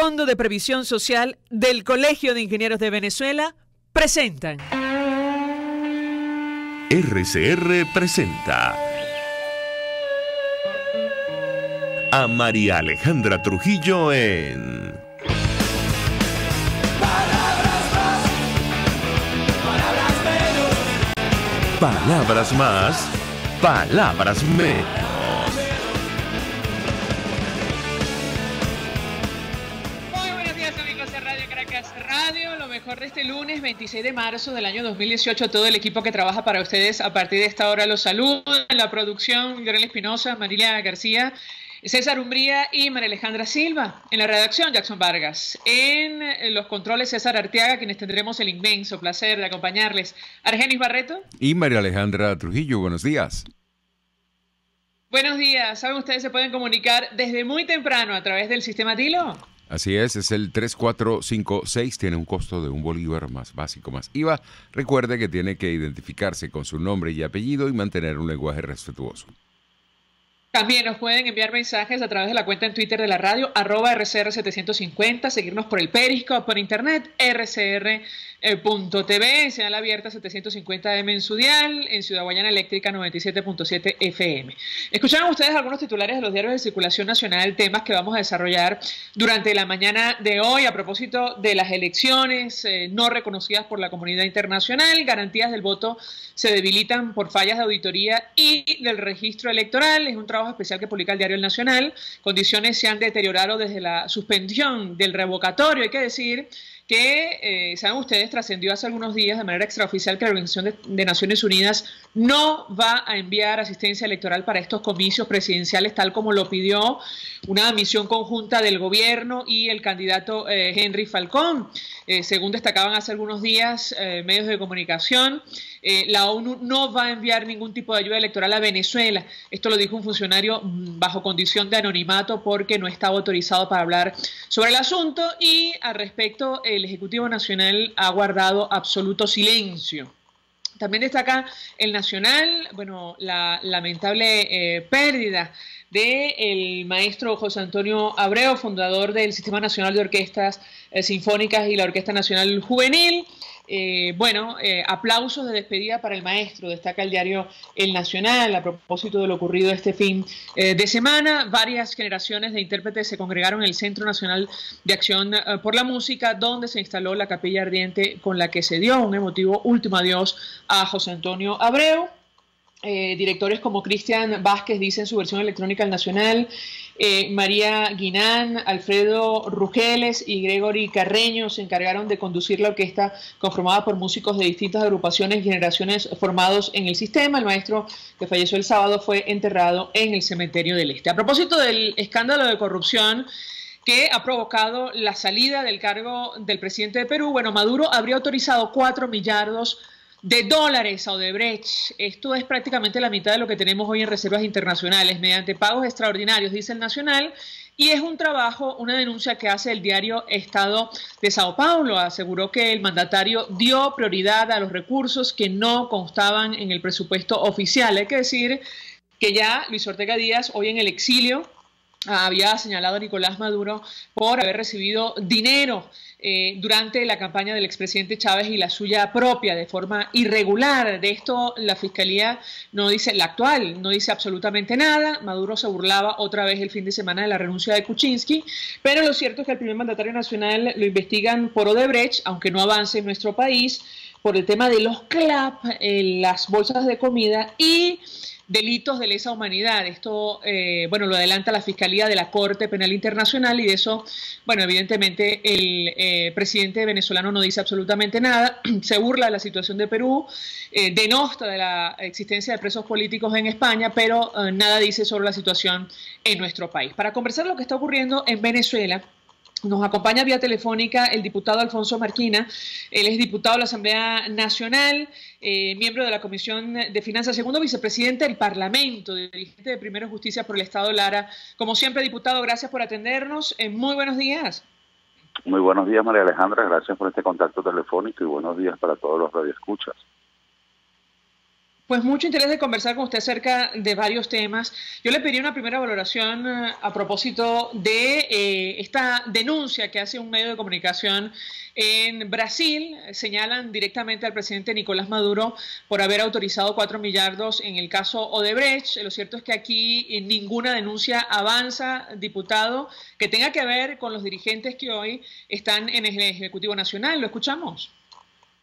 Fondo de Previsión Social del Colegio de Ingenieros de Venezuela presentan. RCR presenta a María Alejandra Trujillo en Palabras más, palabras menos. Palabras más, palabras menos. Muy buenos días, amigos de Radio Caracas Radio. Lo mejor de este lunes 26 de marzo del año 2018. Todo el equipo que trabaja para ustedes a partir de esta hora los saluda. En la producción, Yorel Espinosa, Marilia García, César Umbría y María Alejandra Silva. En la redacción, Jackson Vargas. En los controles, César Arteaga, quienes tendremos el inmenso placer de acompañarles. Argenis Barreto. Y María Alejandra Trujillo, buenos días. Buenos días. ¿Saben ustedes se pueden comunicar desde muy temprano a través del sistema Tilo? Así es el 3456, tiene un costo de $1 más básico más IVA. Recuerde que tiene que identificarse con su nombre y apellido y mantener un lenguaje respetuoso. También nos pueden enviar mensajes a través de la cuenta en Twitter de la radio, @RCR750, seguirnos por el Periscope, por internet, rcr.tv, señal abierta 750M en su dial, en Ciudad Guayana Eléctrica 97.7 FM. Escucharon ustedes algunos titulares de los diarios de circulación nacional, temas que vamos a desarrollar durante la mañana de hoy a propósito de las elecciones no reconocidas por la comunidad internacional. Garantías del voto se debilitan por fallas de auditoría y del registro electoral. Es un trabajo especial que publica el diario El Nacional. Condiciones se han deteriorado desde la suspensión del revocatorio. Hay que decir que, saben ustedes, trascendió hace algunos días de manera extraoficial que la Organización de Naciones Unidas no va a enviar asistencia electoral para estos comicios presidenciales, tal como lo pidió una misión conjunta del gobierno y el candidato Henry Falcón. Según destacaban hace algunos días medios de comunicación, la ONU no va a enviar ningún tipo de ayuda electoral a Venezuela. Esto lo dijo un funcionario bajo condición de anonimato porque no estaba autorizado para hablar sobre el asunto, y al respecto el Ejecutivo Nacional ha guardado absoluto silencio. También destaca el Nacional, bueno, la lamentable pérdida del maestro José Antonio Abreu, fundador del Sistema Nacional de Orquestas Sinfónicas y la Orquesta Nacional Juvenil. Aplausos de despedida para el maestro, destaca el diario El Nacional a propósito de lo ocurrido este fin de semana. Varias generaciones de intérpretes se congregaron en el Centro Nacional de Acción por la Música, donde se instaló la capilla ardiente con la que se dio un emotivo último adiós a José Antonio Abreu. Directores como Cristian Vázquez dice en su versión electrónica al Nacional, María Guinán, Alfredo Rugeles y Gregory Carreño se encargaron de conducir la orquesta conformada por músicos de distintas agrupaciones y generaciones formados en el sistema. El maestro, que falleció el sábado, fue enterrado en el Cementerio del Este. A propósito del escándalo de corrupción que ha provocado la salida del cargo del presidente de Perú, bueno, Maduro habría autorizado $4 millardos a Odebrecht. Esto es prácticamente la mitad de lo que tenemos hoy en reservas internacionales, mediante pagos extraordinarios, dice el Nacional, y es un trabajo, una denuncia que hace el diario Estado de Sao Paulo. Aseguró que el mandatario dio prioridad a los recursos que no constaban en el presupuesto oficial. Hay que decir que ya Luis Ortega Díaz, hoy en el exilio, había señalado a Nicolás Maduro por haber recibido dinero durante la campaña del expresidente Chávez y la suya propia de forma irregular. De esto la Fiscalía no dice, la actual no dice absolutamente nada. Maduro se burlaba otra vez el fin de semana de la renuncia de Kuczynski, pero lo cierto es que al primer mandatario nacional lo investigan por Odebrecht, aunque no avance en nuestro país, por el tema de los CLAP, las bolsas de comida y delitos de lesa humanidad. Esto, lo adelanta la Fiscalía de la Corte Penal Internacional, y de eso, evidentemente el presidente venezolano no dice absolutamente nada. Se burla de la situación de Perú, denosta de la existencia de presos políticos en España, pero nada dice sobre la situación en nuestro país. Para conversar lo que está ocurriendo en Venezuela, nos acompaña vía telefónica el diputado Alfonso Marquina. Él es diputado de la Asamblea Nacional, miembro de la Comisión de Finanzas, segundo vicepresidente del Parlamento, dirigente de Primero Justicia por el Estado Lara. Como siempre, diputado, gracias por atendernos. Muy buenos días. Muy buenos días, María Alejandra. Gracias por este contacto telefónico y buenos días para todos los radioescuchas. Pues mucho interés de conversar con usted acerca de varios temas. Yo le pedí una primera valoración a propósito de esta denuncia que hace un medio de comunicación en Brasil. Señalan directamente al presidente Nicolás Maduro por haber autorizado 4 millardos en el caso Odebrecht. Lo cierto es que aquí ninguna denuncia avanza, diputado, que tenga que ver con los dirigentes que hoy están en el Ejecutivo Nacional. ¿Lo escuchamos?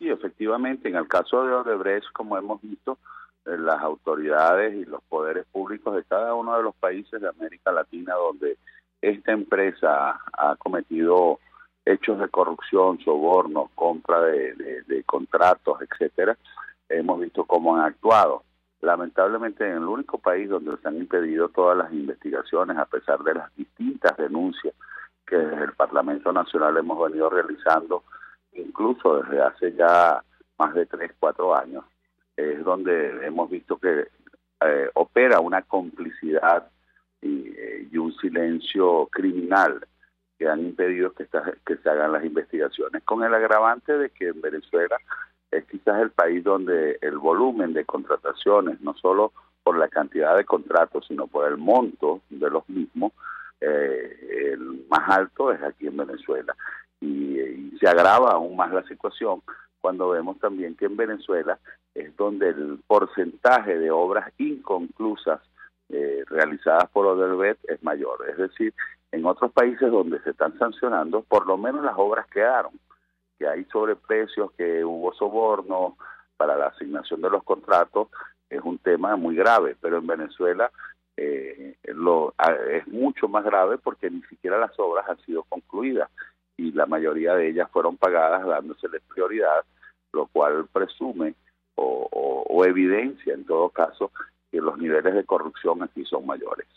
Sí, efectivamente, en el caso de Odebrecht, como hemos visto, las autoridades y los poderes públicos de cada uno de los países de América Latina donde esta empresa ha cometido hechos de corrupción, sobornos, compra de contratos, etcétera, hemos visto cómo han actuado. Lamentablemente, en el único país donde se han impedido todas las investigaciones, a pesar de las distintas denuncias que desde el Parlamento Nacional hemos venido realizando, incluso desde hace ya más de 3, 4 años, es donde hemos visto que opera una complicidad y un silencio criminal que han impedido que se hagan las investigaciones, con el agravante de que en Venezuela es quizás el país donde el volumen de contrataciones, no solo por la cantidad de contratos, sino por el monto de los mismos, el más alto es aquí en Venezuela. Y se agrava aún más la situación cuando vemos también que en Venezuela es donde el porcentaje de obras inconclusas realizadas por Odebrecht es mayor. Es decir, en otros países donde se están sancionando, por lo menos las obras quedaron, que hay sobreprecios, que hubo sobornos para la asignación de los contratos, es un tema muy grave, pero en Venezuela es mucho más grave porque ni siquiera las obras han sido concluidas y la mayoría de ellas fueron pagadas dándoseles prioridad, lo cual presume o evidencia en todo caso que los niveles de corrupción aquí son mayores.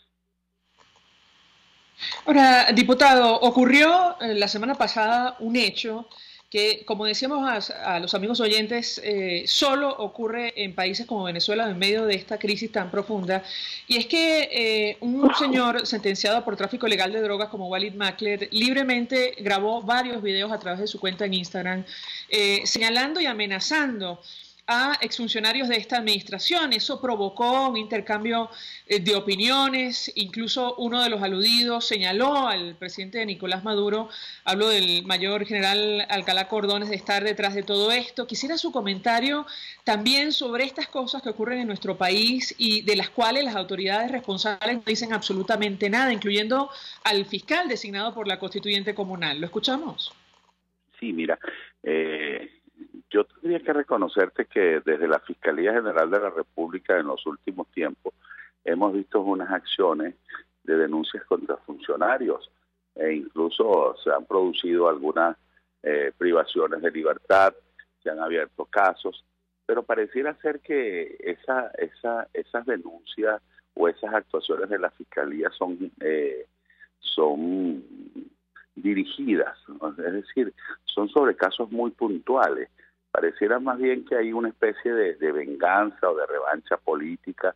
Ahora, diputado, ocurrió la semana pasada un hecho que, como decíamos a los amigos oyentes, solo ocurre en países como Venezuela en medio de esta crisis tan profunda, y es que un señor sentenciado por tráfico ilegal de drogas como Walid Makler libremente grabó varios videos a través de su cuenta en Instagram señalando y amenazando a exfuncionarios de esta administración. Eso provocó un intercambio de opiniones. Incluso uno de los aludidos señaló al presidente Nicolás Maduro, hablo del mayor general Alcalá Cordones, de estar detrás de todo esto. Quisiera su comentario también sobre estas cosas que ocurren en nuestro país y de las cuales las autoridades responsables no dicen absolutamente nada, incluyendo al fiscal designado por la constituyente comunal. ¿Lo escuchamos? Sí, mira, yo tendría que reconocerte que desde la Fiscalía General de la República en los últimos tiempos hemos visto unas acciones de denuncias contra funcionarios e incluso se han producido algunas privaciones de libertad, se han abierto casos, pero pareciera ser que esas denuncias o esas actuaciones de la Fiscalía son dirigidas, ¿no? Es decir, son sobre casos muy puntuales. Pareciera más bien que hay una especie de venganza o de revancha política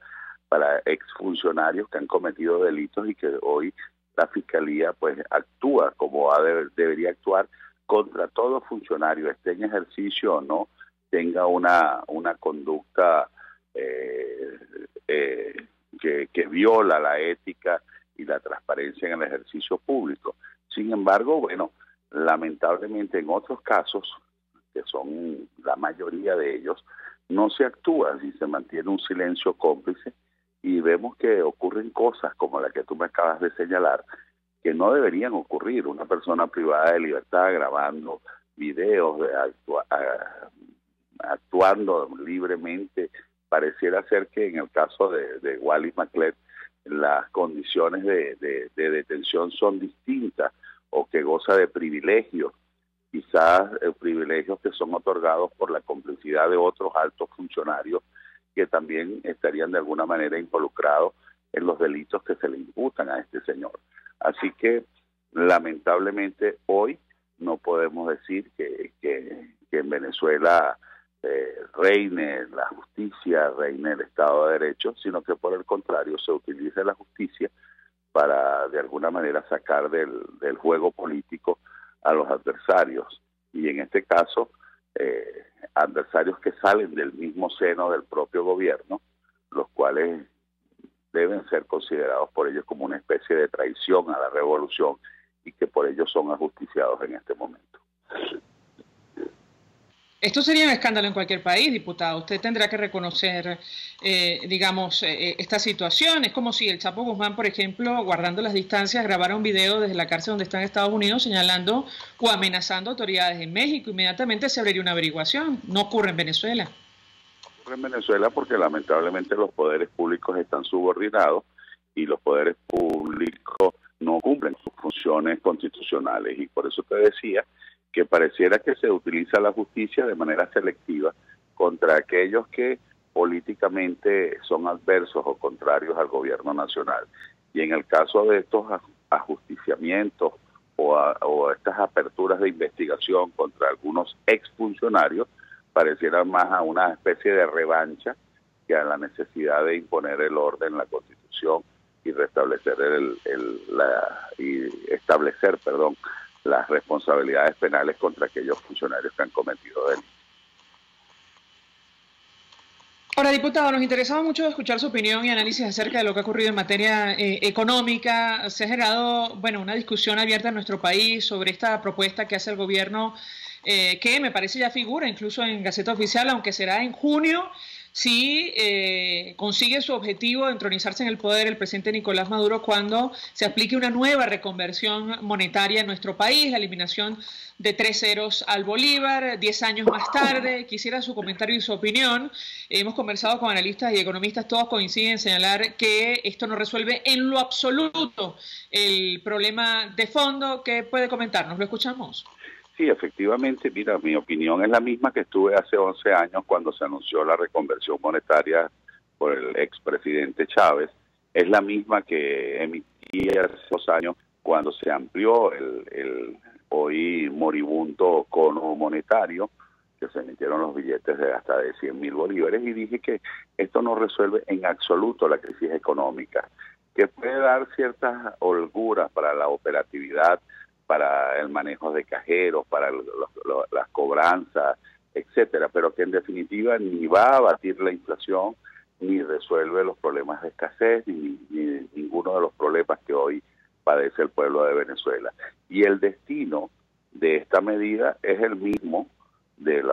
para exfuncionarios que han cometido delitos y que hoy la Fiscalía pues actúa como debería actuar contra todo funcionario, esté en ejercicio o no, tenga una conducta que viola la ética y la transparencia en el ejercicio público. Sin embargo, bueno, lamentablemente en otros casos, que son la mayoría de ellos, no se actúa y se mantiene un silencio cómplice y vemos que ocurren cosas como la que tú me acabas de señalar que no deberían ocurrir. Una persona privada de libertad grabando videos, actuando libremente. Pareciera ser que en el caso de Walid Makler las condiciones de detención son distintas o que goza de privilegios, quizás privilegios que son otorgados por la complicidad de otros altos funcionarios que también estarían de alguna manera involucrados en los delitos que se le imputan a este señor. Así que lamentablemente hoy no podemos decir que en Venezuela reine la justicia, reine el Estado de Derecho, sino que por el contrario se utiliza la justicia para de alguna manera sacar del juego político a los adversarios. Y en este caso adversarios que salen del mismo seno del propio gobierno, los cuales deben ser considerados por ellos como una especie de traición a la revolución y que por ello son ajusticiados en este momento. Esto sería un escándalo en cualquier país, diputado. Usted tendrá que reconocer, esta situación. Es como si el Chapo Guzmán, por ejemplo, guardando las distancias, grabara un video desde la cárcel donde está en Estados Unidos señalando o amenazando autoridades en México. Inmediatamente se abriría una averiguación. No ocurre en Venezuela. Ocurre en Venezuela porque lamentablemente los poderes públicos están subordinados y los poderes públicos no cumplen sus funciones constitucionales. Y por eso te decía que pareciera que se utiliza la justicia de manera selectiva contra aquellos que políticamente son adversos o contrarios al gobierno nacional. Y en el caso de estos ajusticiamientos o estas aperturas de investigación contra algunos exfuncionarios, pareciera más a una especie de revancha que a la necesidad de imponer el orden, la Constitución y restablecer establecer las responsabilidades penales contra aquellos funcionarios que han cometido delitos. Ahora, diputado, nos interesaba mucho escuchar su opinión y análisis acerca de lo que ha ocurrido en materia económica. Se ha generado, una discusión abierta en nuestro país sobre esta propuesta que hace el gobierno, que me parece ya figura incluso en Gaceta Oficial, aunque será en junio, si consigue su objetivo de entronizarse en el poder el presidente Nicolás Maduro cuando se aplique una nueva reconversión monetaria en nuestro país, la eliminación de 3 ceros al bolívar, 10 años más tarde. Quisiera su comentario y su opinión. Hemos conversado con analistas y economistas, todos coinciden en señalar que esto no resuelve en lo absoluto el problema de fondo. ¿Qué puede comentarnos? Lo escuchamos. Sí, efectivamente, mira, mi opinión es la misma que estuve hace 11 años cuando se anunció la reconversión monetaria por el expresidente Chávez. Es la misma que emití hace 2 años cuando se amplió el hoy moribundo cono monetario, que se emitieron los billetes de hasta de 100.000 bolívares, y dije que esto no resuelve en absoluto la crisis económica, que puede dar ciertas holguras para la operatividad, para el manejo de cajeros, para las cobranzas, etcétera, pero que en definitiva ni va a abatir la inflación, ni resuelve los problemas de escasez, ni ninguno de los problemas que hoy padece el pueblo de Venezuela. Y el destino de esta medida es el mismo del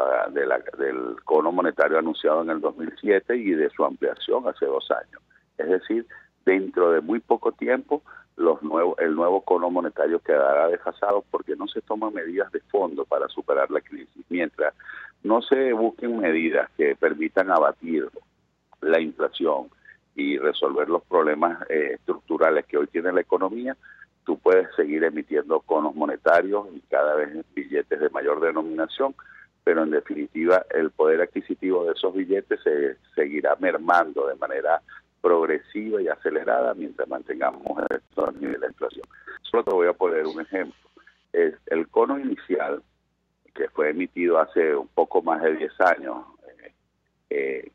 cono monetario anunciado en el 2007 y de su ampliación hace 2 años. Es decir, dentro de muy poco tiempo, el nuevo cono monetario quedará desfasado porque no se toman medidas de fondo para superar la crisis. Mientras no se busquen medidas que permitan abatir la inflación y resolver los problemas estructurales que hoy tiene la economía, tú puedes seguir emitiendo conos monetarios y cada vez billetes de mayor denominación, pero en definitiva el poder adquisitivo de esos billetes se seguirá mermando de manera progresiva y acelerada mientras mantengamos estos niveles de inflación. Solo te voy a poner un ejemplo. El cono inicial, que fue emitido hace un poco más de 10 años,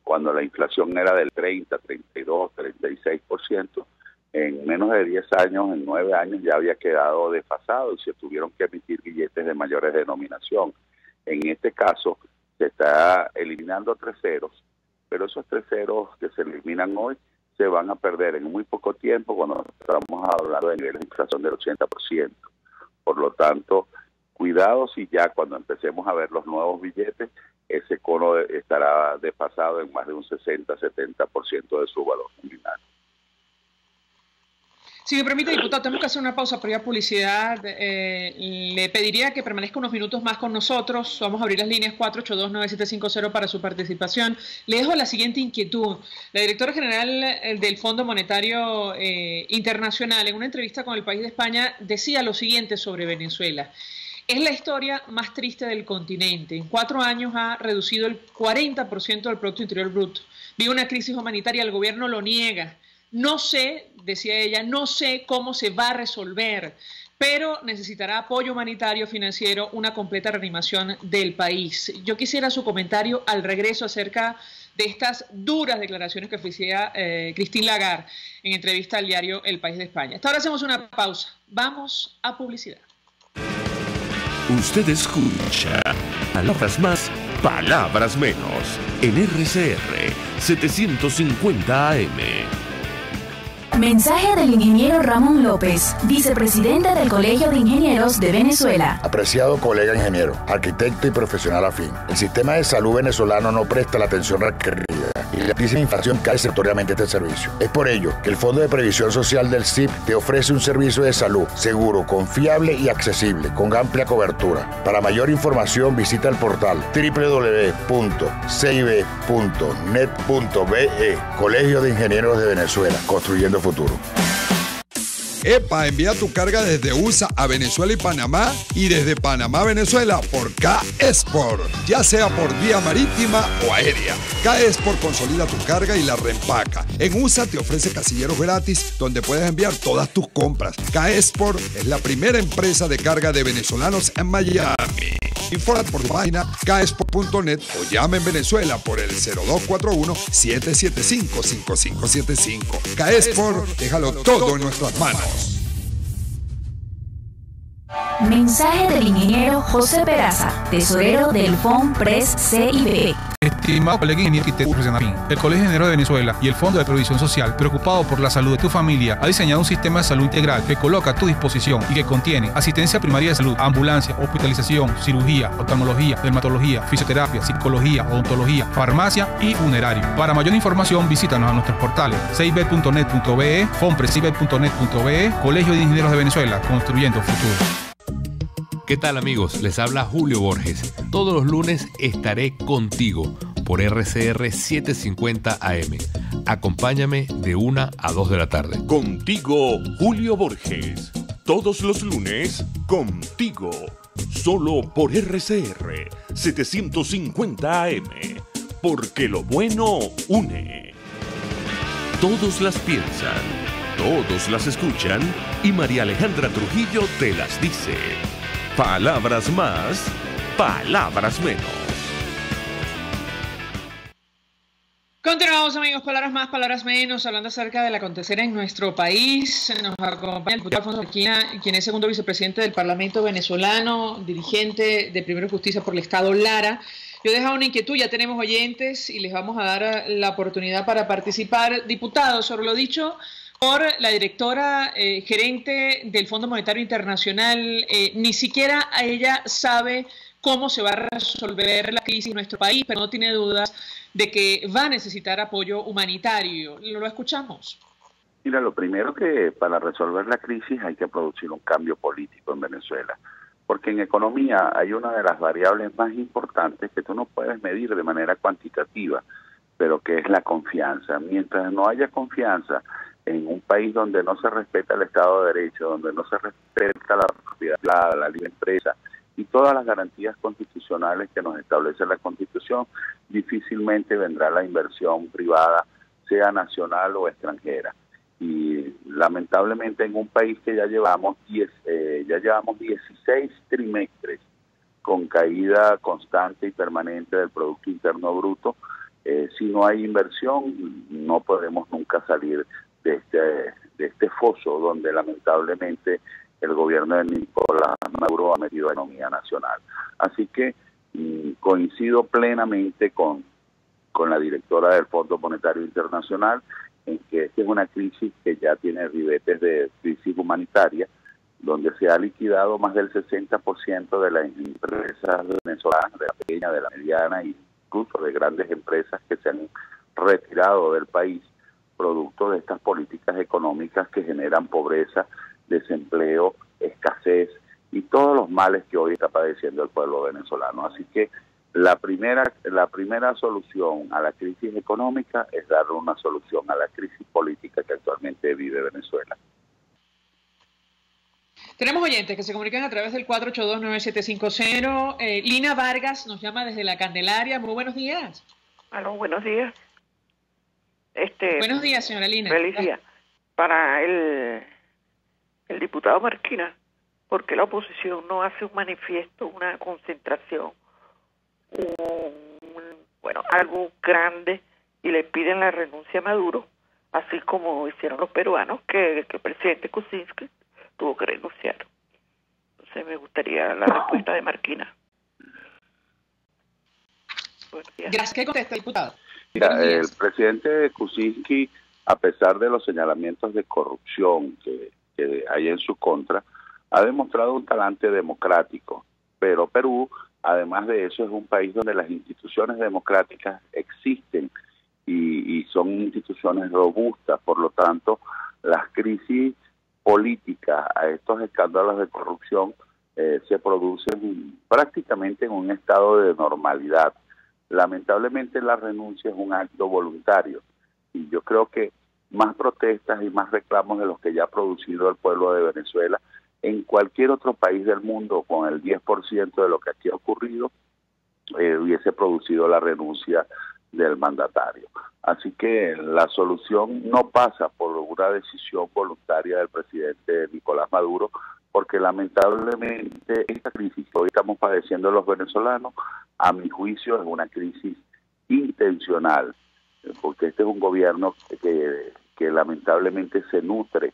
cuando la inflación era del 30, 32, 36%, en menos de 10 años, en 9 años, ya había quedado desfasado y se tuvieron que emitir billetes de mayores denominación. En este caso, se está eliminando 3 ceros, pero esos 3 ceros que se eliminan hoy se van a perder en muy poco tiempo cuando estamos hablando de niveles de inflación del 80%. Por lo tanto, cuidado si ya cuando empecemos a ver los nuevos billetes, ese cono estará desfasado en más de un 60-70% de su valor nominal. Si me permite, diputado, tenemos que hacer una pausa para ir a publicidad. Le pediría que permanezca unos minutos más con nosotros. Vamos a abrir las líneas 482-9750 para su participación. Le dejo la siguiente inquietud. La directora general del Fondo Monetario Internacional, en una entrevista con El País de España, decía lo siguiente sobre Venezuela. Es la historia más triste del continente. En 4 años ha reducido el 40% del Producto Interior Bruto. Vive una crisis humanitaria, el gobierno lo niega. No sé, decía ella, no sé cómo se va a resolver, pero necesitará apoyo humanitario, financiero, una completa reanimación del país. Yo quisiera su comentario al regreso acerca de estas duras declaraciones que ofrecía Christine Lagarde en entrevista al diario El País de España. Hasta ahora hacemos una pausa. Vamos a publicidad. Usted escucha Palabras Más Palabras menos en RCR 750 AM. Mensaje del ingeniero Ramón López, vicepresidente del Colegio de Ingenieros de Venezuela. Apreciado colega ingeniero, arquitecto y profesional afín, el sistema de salud venezolano no presta la atención requerida y la altísima inflación cae sectorialmente este servicio. Es por ello que el Fondo de Previsión Social del CIP te ofrece un servicio de salud seguro, confiable y accesible, con amplia cobertura. Para mayor información visita el portal www.cib.net.be, Colegio de Ingenieros de Venezuela, construyendo futuro. EPA envía tu carga desde USA a Venezuela y Panamá y desde Panamá a Venezuela por K-Export, ya sea por vía marítima o aérea. K-Export consolida tu carga y la reempaca. En USA te ofrece casilleros gratis donde puedes enviar todas tus compras. K-Export es la primera empresa de carga de venezolanos en Miami. Informa por tu página kexport.net o llama en Venezuela por el 0241-775-5575. K-Export, déjalo todo en nuestras manos. Mensaje del ingeniero José Peraza, tesorero del FONPRES CIB. Estimado colega ingeniero arquitecto profesional, el Colegio de Ingenieros de Venezuela y el Fondo de Previsión Social, preocupado por la salud de tu familia, ha diseñado un sistema de salud integral que coloca a tu disposición y que contiene asistencia primaria de salud, ambulancia, hospitalización, cirugía, oftalmología, dermatología, fisioterapia, psicología, odontología, farmacia y funerario. Para mayor información, visítanos a nuestros portales cib.net.be, fonprescib.net.be, Colegio de Ingenieros de Venezuela, construyendo futuro. ¿Qué tal amigos? Les habla Julio Borges. Todos los lunes estaré contigo por RCR 750 AM. Acompáñame de 1 a 2 de la tarde. Contigo, Julio Borges. Todos los lunes, contigo. Solo por RCR 750 AM. Porque lo bueno une. Todos las piensan, todos las escuchan y María Alejandra Trujillo te las dice. Palabras más, palabras menos. Continuamos amigos, palabras más, palabras menos, hablando acerca del acontecer en nuestro país. Nos acompaña el diputado Alfonso Marquina, quien es segundo vicepresidente del Parlamento venezolano, dirigente de Primero Justicia por el Estado Lara. Yo he dejado una inquietud, ya tenemos oyentes y les vamos a dar la oportunidad para participar. Diputado, sobre lo dicho por la directora gerente del Fondo Monetario Internacional, ni siquiera ella sabe cómo se va a resolver la crisis en nuestro país, pero no tiene dudas de que va a necesitar apoyo humanitario. ¿Lo escuchamos? Mira, lo primero que para resolver la crisis hay que producir un cambio político en Venezuela, porque en economía hay una de las variables más importantes que tú no puedes medir de manera cuantitativa, pero que es la confianza. Mientras no haya confianza en un país donde no se respeta el Estado de Derecho, donde no se respeta la propiedad privada, la libre empresa y todas las garantías constitucionales que nos establece la Constitución, difícilmente vendrá la inversión privada, sea nacional o extranjera. Y lamentablemente en un país que ya llevamos 16 trimestres con caída constante y permanente del Producto Interno Bruto, si no hay inversión no podemos nunca salir de este foso donde lamentablemente el gobierno de Nicolás Maduro ha metido a la economía nacional. Así que coincido plenamente con la directora del Fondo Monetario Internacional en que esta es una crisis que ya tiene ribetes de crisis humanitaria, donde se ha liquidado más del 60% de las empresas venezolanas, de la pequeña, de la mediana e incluso de grandes empresas que se han retirado del país, producto de estas políticas económicas que generan pobreza, desempleo, escasez y todos los males que hoy está padeciendo el pueblo venezolano. Así que la primera solución a la crisis económica es darle una solución a la crisis política que actualmente vive Venezuela. Tenemos oyentes que se comunican a través del 482-9750. Lina Vargas nos llama desde La Candelaria. Muy buenos días. Aló, buenos días. Buenos días, señora Lina. Feliz día. Para el diputado Marquina, ¿por qué la oposición no hace un manifiesto, una concentración, algo grande y le piden la renuncia a Maduro, así como hicieron los peruanos, que el presidente Kuczynski tuvo que renunciar? Entonces me gustaría la respuesta de Marquina. Gracias. ¿Qué contesta, diputado? Mira, el presidente Kuczynski, a pesar de los señalamientos de corrupción que hay en su contra, ha demostrado un talante democrático. Pero Perú, además de eso, es un país donde las instituciones democráticas existen y son instituciones robustas. Por lo tanto, las crisis políticas a estos escándalos de corrupción se producen prácticamente en un estado de normalidad. Lamentablemente la renuncia es un acto voluntario y yo creo que más protestas y más reclamos de los que ya ha producido el pueblo de Venezuela en cualquier otro país del mundo con el 10% de lo que aquí ha ocurrido hubiese producido la renuncia del mandatario. Así que la solución no pasa por una decisión voluntaria del presidente Nicolás Maduro, porque lamentablemente esta crisis que hoy estamos padeciendo los venezolanos, a mi juicio, es una crisis intencional, porque este es un gobierno que lamentablemente se nutre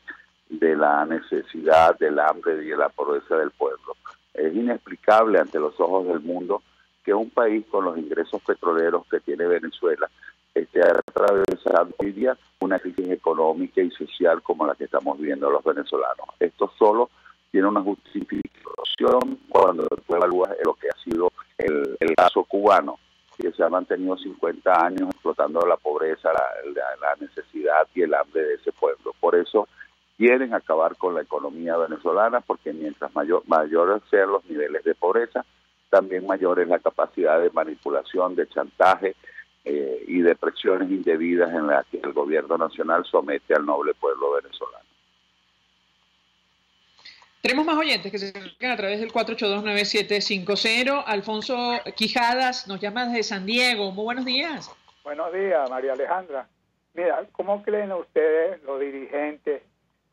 de la necesidad, del hambre y de la pobreza del pueblo. Es inexplicable ante los ojos del mundo que un país con los ingresos petroleros que tiene Venezuela esté atravesando hoy día una crisis económica y social como la que estamos viendo los venezolanos. Esto solo tiene una justificación cuando tú evalúas lo que ha sido el caso cubano, que se ha mantenido 50 años explotando la pobreza, la necesidad y el hambre de ese pueblo. Por eso quieren acabar con la economía venezolana, porque mientras mayores sean los niveles de pobreza, también mayor es la capacidad de manipulación, de chantaje y de presiones indebidas en las que el gobierno nacional somete al noble pueblo venezolano. Tenemos más oyentes que se acercan a través del 4829750. Alfonso Quijadas nos llama desde San Diego. Muy buenos días. Buenos días, María Alejandra. Mira, ¿cómo creen ustedes, los dirigentes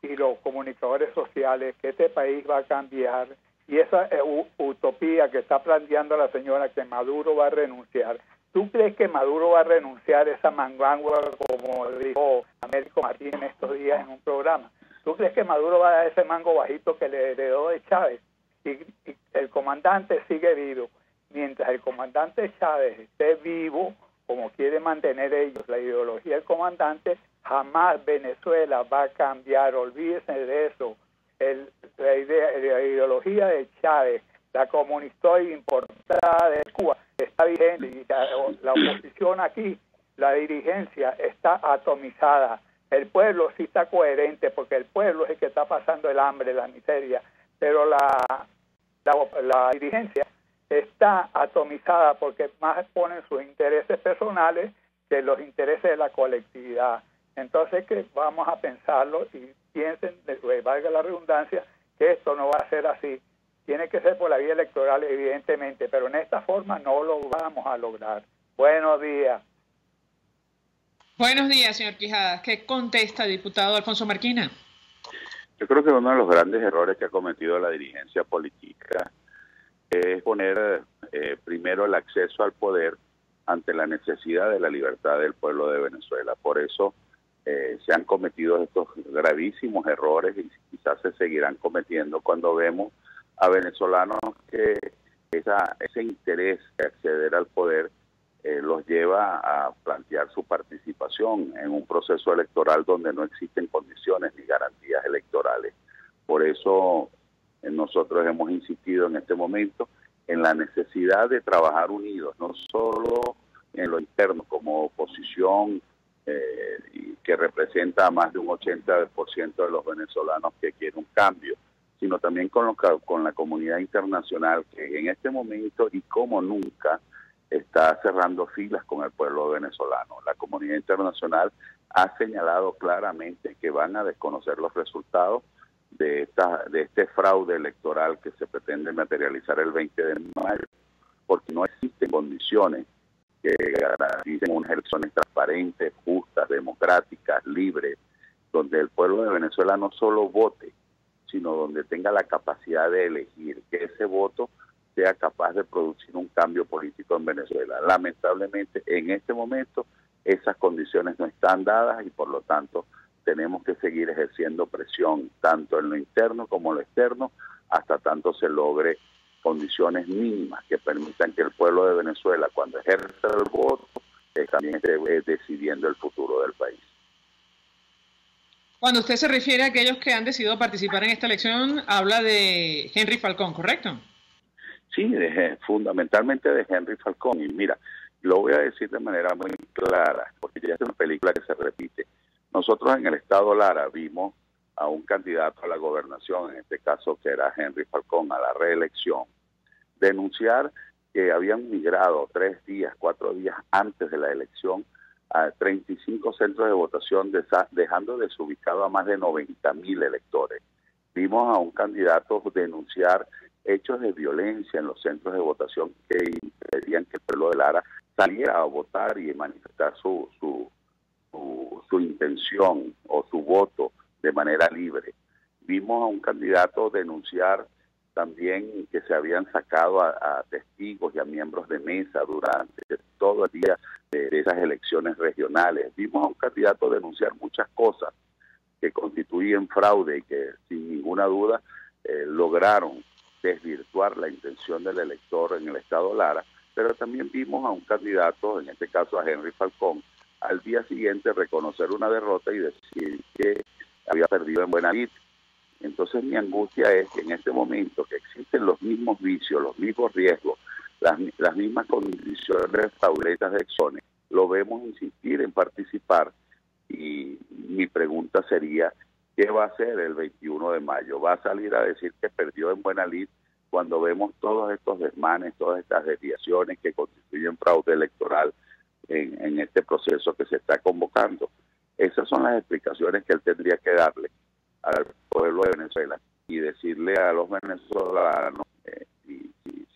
y los comunicadores sociales, que este país va a cambiar? Y esa utopía que está planteando la señora, que Maduro va a renunciar. ¿Tú crees que Maduro va a renunciar a esa mangangua, como dijo Américo Martín en estos días en un programa? ¿Tú crees que Maduro va a dar ese mango bajito que le heredó de Chávez? Y el comandante sigue vivo. Mientras el comandante Chávez esté vivo, como quiere mantener ellos la ideología del comandante, jamás Venezuela va a cambiar. Olvídense de eso. La ideología de Chávez, la comunista importada de Cuba, está vigente. Y la oposición aquí, la dirigencia, está atomizada. El pueblo sí está coherente, porque el pueblo es el que está pasando el hambre, la miseria, pero la dirigencia está atomizada porque más ponen sus intereses personales que los intereses de la colectividad. Entonces que vamos a pensarlo y piensen, valga la redundancia, que esto no va a ser así. Tiene que ser por la vía electoral, evidentemente, pero en esta forma no lo vamos a lograr. Buenos días. Buenos días, señor Quijadas. ¿Qué contesta el diputado Alfonso Marquina? Yo creo que uno de los grandes errores que ha cometido la dirigencia política es poner primero el acceso al poder ante la necesidad de la libertad del pueblo de Venezuela. Por eso se han cometido estos gravísimos errores y quizás se seguirán cometiendo cuando vemos a venezolanos que ese interés de acceder al poder los lleva a plantear su participación en un proceso electoral donde no existen condiciones ni garantías electorales. Por eso nosotros hemos insistido en este momento en la necesidad de trabajar unidos, no solo en lo interno como oposición que representa a más de un 80% de los venezolanos que quieren un cambio, sino también con la comunidad internacional, que en este momento y como nunca está cerrando filas con el pueblo venezolano. La comunidad internacional ha señalado claramente que van a desconocer los resultados de este fraude electoral que se pretende materializar el 20 de mayo, porque no existen condiciones que garanticen unas elecciones transparentes, justas, democráticas, libres, donde el pueblo de Venezuela no solo vote, sino donde tenga la capacidad de elegir, que ese voto sea capaz de producir un cambio político en Venezuela. Lamentablemente, en este momento, esas condiciones no están dadas y por lo tanto tenemos que seguir ejerciendo presión tanto en lo interno como en lo externo hasta tanto se logre condiciones mínimas que permitan que el pueblo de Venezuela, cuando ejerza el voto, también esté decidiendo el futuro del país. Cuando usted se refiere a aquellos que han decidido participar en esta elección, habla de Henry Falcón, ¿correcto? Sí, fundamentalmente de Henry Falcón. Y mira, lo voy a decir de manera muy clara, porque ya es una película que se repite. Nosotros en el estado Lara vimos a un candidato a la gobernación, en este caso que era Henry Falcón, a la reelección, denunciar que habían migrado 3 días, 4 días antes de la elección a 35 centros de votación, dejando desubicado a más de 90.000 electores. Vimos a un candidato denunciar hechos de violencia en los centros de votación que impedían que el pueblo de Lara saliera a votar y manifestar su intención o su voto de manera libre. Vimos a un candidato denunciar también que se habían sacado a testigos y a miembros de mesa durante todo el día de esas elecciones regionales. Vimos a un candidato denunciar muchas cosas que constituyen fraude y que sin ninguna duda lograron desvirtuar la intención del elector en el estado Lara, pero también vimos a un candidato, en este caso a Henry Falcón, al día siguiente reconocer una derrota y decir que había perdido en Buenavista. Entonces mi angustia es que en este momento que existen los mismos vicios, los mismos riesgos, las mismas condiciones fraudulentas de elecciones, lo vemos insistir en participar y mi pregunta sería, ¿qué va a hacer el 21 de mayo? ¿Va a salir a decir que perdió en Buenavista cuando vemos todos estos desmanes, todas estas desviaciones que constituyen fraude electoral en este proceso que se está convocando? Esas son las explicaciones que él tendría que darle al pueblo de Venezuela y decirle a los venezolanos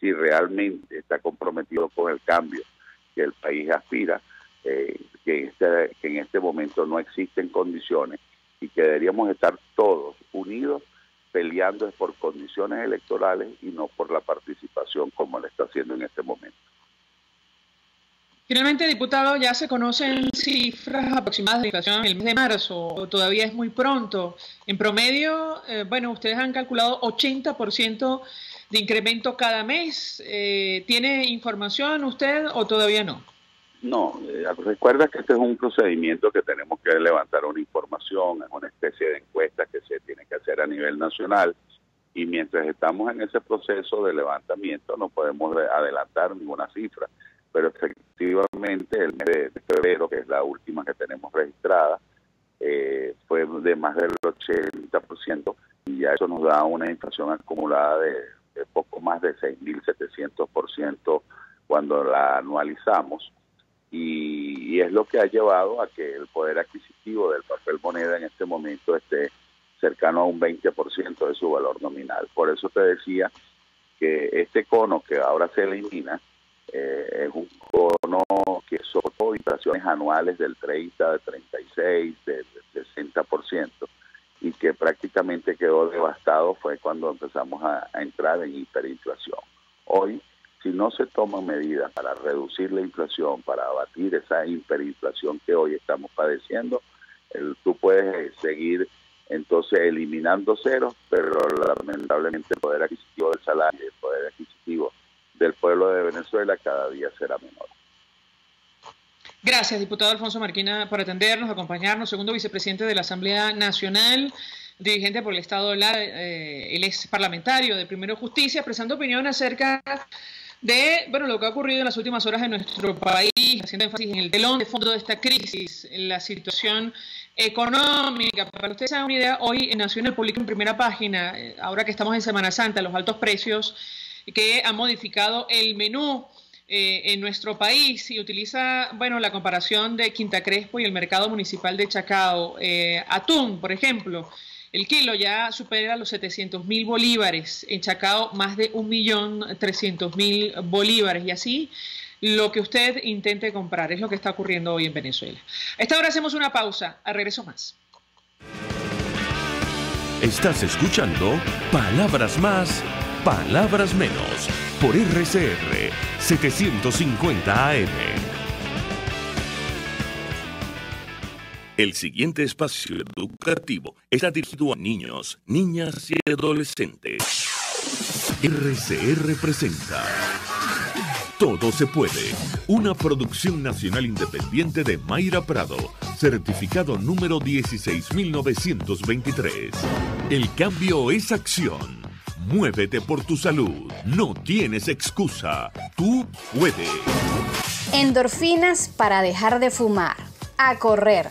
si realmente está comprometido con el cambio que el país aspira, que en este momento no existen condiciones y que deberíamos estar todos unidos peleando por condiciones electorales y no por la participación como lo está haciendo en este momento. Finalmente, diputado, ¿ya se conocen cifras aproximadas de inflación en el mes de marzo o todavía es muy pronto? En promedio, bueno, ustedes han calculado 80% de incremento cada mes. ¿Tiene información usted o todavía no? No, recuerda que este es un procedimiento que tenemos que levantar una información, es una especie de encuesta que se tiene que hacer a nivel nacional y mientras estamos en ese proceso de levantamiento no podemos adelantar ninguna cifra. Pero efectivamente el mes de febrero, que es la última que tenemos registrada, fue de más del 80% y ya eso nos da una inflación acumulada de poco más de 6.700% cuando la anualizamos y es lo que ha llevado a que el poder adquisitivo del papel moneda en este momento esté cercano a un 20% de su valor nominal. Por eso te decía que este cono que ahora se elimina es un cono que soportó inflaciones anuales del 30, de 36, del 60% y que prácticamente quedó devastado fue cuando empezamos a entrar en hiperinflación. Hoy, si no se toman medidas para reducir la inflación, para abatir esa hiperinflación que hoy estamos padeciendo, tú puedes seguir entonces eliminando ceros, pero lamentablemente el poder adquisitivo del salario y el poder adquisitivo del pueblo de Venezuela cada día será menor. Gracias, diputado Alfonso Marquina, por atendernos, acompañarnos, segundo vicepresidente de la Asamblea Nacional, dirigente por el Estado de Lara, él es parlamentario de Primero Justicia, expresando opinión acerca de lo que ha ocurrido en las últimas horas en nuestro país, haciendo énfasis en el telón de fondo de esta crisis, en la situación económica. Para que ustedes se hagan una idea, hoy en Nacional publica en primera página, ahora que estamos en Semana Santa, los altos precios que han modificado el menú en nuestro país y utiliza, la comparación de Quinta Crespo y el mercado municipal de Chacao. Atún, por ejemplo, el kilo ya supera los 700.000 bolívares, en Chacao más de 1.300.000 bolívares y así lo que usted intente comprar es lo que está ocurriendo hoy en Venezuela. A esta hora hacemos una pausa, a regreso más. Estás escuchando Palabras Más, Palabras Menos, por RCR 750 AM. El siguiente espacio educativo está dirigido a niños, niñas y adolescentes. RCR presenta Todo se puede, una producción nacional independiente de Mayra Prado, certificado número 16923. El cambio es acción. Muévete por tu salud. No tienes excusa. Tú puedes. Endorfinas para dejar de fumar. A correr.